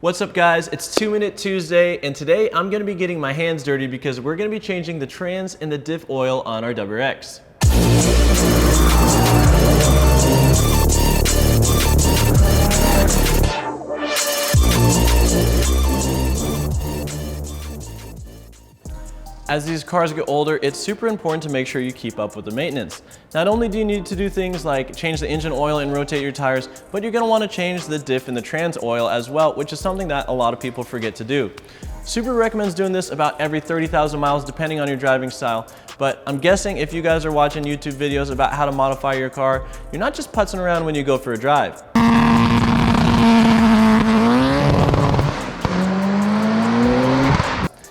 What's up guys, it's 2 Minute Tuesday, and today I'm going to be getting my hands dirty because we're going to be changing the trans and the diff oil on our WRX. As these cars get older, it's super important to make sure you keep up with the maintenance. Not only do you need to do things like change the engine oil and rotate your tires, but you're going to want to change the diff and the trans oil as well, which is something that a lot of people forget to do. Subaru recommends doing this about every 30,000 miles depending on your driving style, but I'm guessing if you guys are watching YouTube videos about how to modify your car, you're not just putzing around when you go for a drive.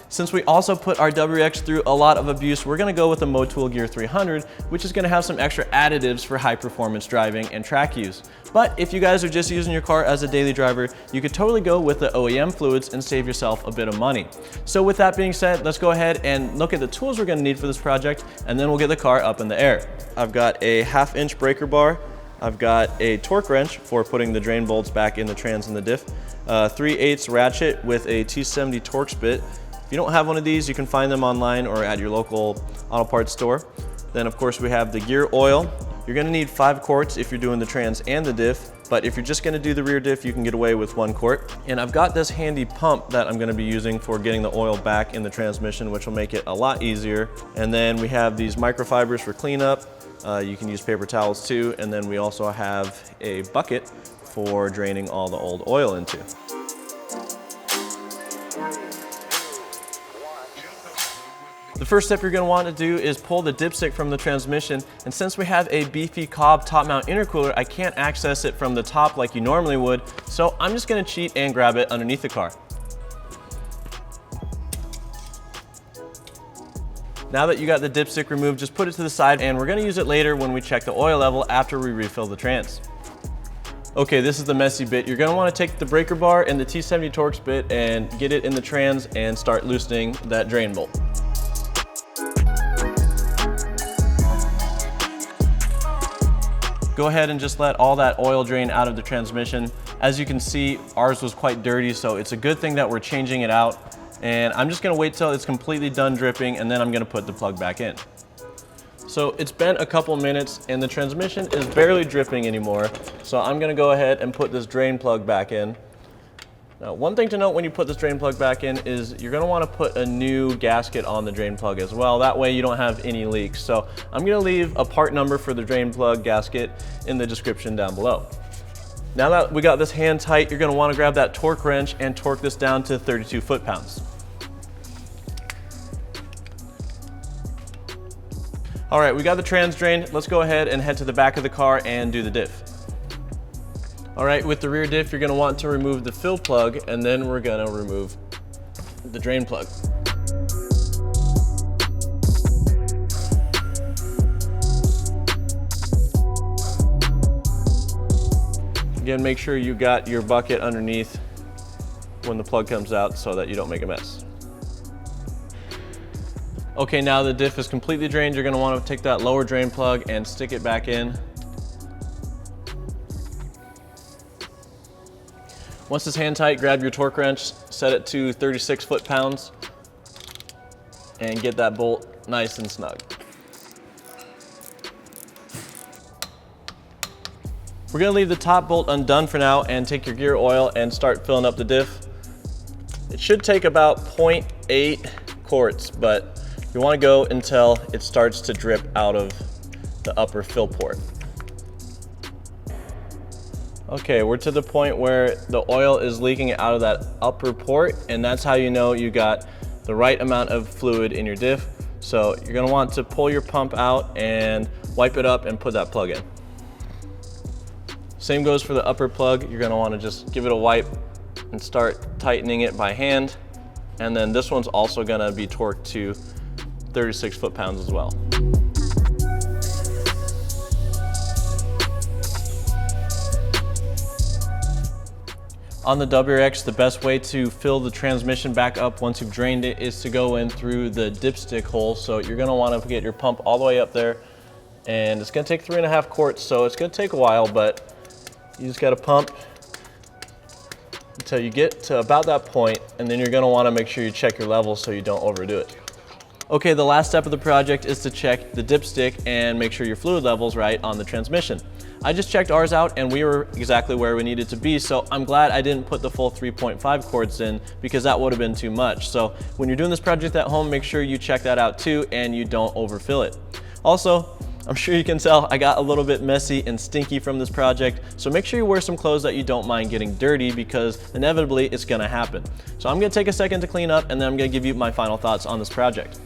Since we also put our WRX through a lot of abuse, we're gonna go with the Motul Gear 300, which is gonna have some extra additives for high performance driving and track use. But if you guys are just using your car as a daily driver, you could totally go with the OEM fluids and save yourself a bit of money. So with that being said, let's go ahead and look at the tools we're gonna need for this project, and then we'll get the car up in the air. I've got a 1/2-inch breaker bar. I've got a torque wrench for putting the drain bolts back in the trans and the diff. 3/8 ratchet with a T70 Torx bit. If you don't have one of these, you can find them online or at your local auto parts store. Then of course we have the gear oil. You're gonna need 5 quarts if you're doing the trans and the diff, but if you're just gonna do the rear diff, you can get away with 1 quart. And I've got this handy pump that I'm gonna be using for getting the oil back in the transmission, which will make it a lot easier. And then we have these microfibers for cleanup. You can use paper towels too. And then we also have a bucket for draining all the old oil into. The first step you're going to want to do is pull the dipstick from the transmission, and since we have a beefy Cobb top mount intercooler, I can't access it from the top like you normally would, so I'm just going to cheat and grab it underneath the car. Now that you got the dipstick removed, just put it to the side, and we're going to use it later when we check the oil level after we refill the trans. Okay, this is the messy bit. You're going to want to take the breaker bar and the T70 Torx bit and get it in the trans and start loosening that drain bolt. Go ahead and just let all that oil drain out of the transmission. As you can see, ours was quite dirty, so it's a good thing that we're changing it out. And I'm just gonna wait till it's completely done dripping, and then I'm gonna put the plug back in. So it's been a couple minutes and the transmission is barely dripping anymore. So I'm gonna go ahead and put this drain plug back in. Now, one thing to note when you put this drain plug back in is you're gonna wanna put a new gasket on the drain plug as well. That way you don't have any leaks. So I'm gonna leave a part number for the drain plug gasket in the description down below. Now that we got this hand tight, you're gonna wanna grab that torque wrench and torque this down to 32 foot-pounds. All right, we got the trans drained. Let's go ahead and head to the back of the car and do the diff. All right, with the rear diff, you're gonna want to remove the fill plug, and then we're gonna remove the drain plug. Again, make sure you got your bucket underneath when the plug comes out so that you don't make a mess. Okay, now the diff is completely drained. You're gonna wanna take that lower drain plug and stick it back in. Once it's hand tight, grab your torque wrench, set it to 36 foot-pounds, and get that bolt nice and snug. We're gonna leave the top bolt undone for now and take your gear oil and start filling up the diff. It should take about 0.8 quarts, but you wanna go until it starts to drip out of the upper fill port. Okay, we're to the point where the oil is leaking out of that upper port, and that's how you know you got the right amount of fluid in your diff. So you're gonna want to pull your pump out and wipe it up and put that plug in. Same goes for the upper plug. You're gonna wanna just give it a wipe and start tightening it by hand. And then this one's also gonna be torqued to 36 foot-pounds as well. On the WRX, the best way to fill the transmission back up once you've drained it is to go in through the dipstick hole. So you're gonna wanna get your pump all the way up there, and it's gonna take 3.5 quarts, so it's gonna take a while, but you just gotta pump until you get to about that point, and then you're gonna wanna make sure you check your levels so you don't overdo it. Okay, the last step of the project is to check the dipstick and make sure your fluid level's right on the transmission. I just checked ours out and we were exactly where we needed to be, so I'm glad I didn't put the full 3.5 quarts in because that would have been too much. So when you're doing this project at home, make sure you check that out too and you don't overfill it. Also, I'm sure you can tell I got a little bit messy and stinky from this project, so make sure you wear some clothes that you don't mind getting dirty because inevitably it's gonna happen. So I'm gonna take a second to clean up and then I'm gonna give you my final thoughts on this project.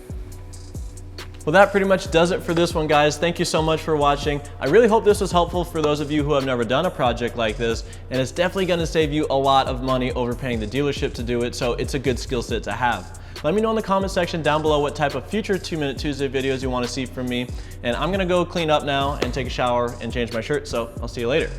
Well, that pretty much does it for this one, guys. Thank you so much for watching. I really hope this was helpful for those of you who have never done a project like this, and it's definitely gonna save you a lot of money overpaying the dealership to do it, so it's a good skill set to have. Let me know in the comment section down below what type of future 2 Minute Tuesday videos you wanna see from me, and I'm gonna go clean up now and take a shower and change my shirt, so I'll see you later.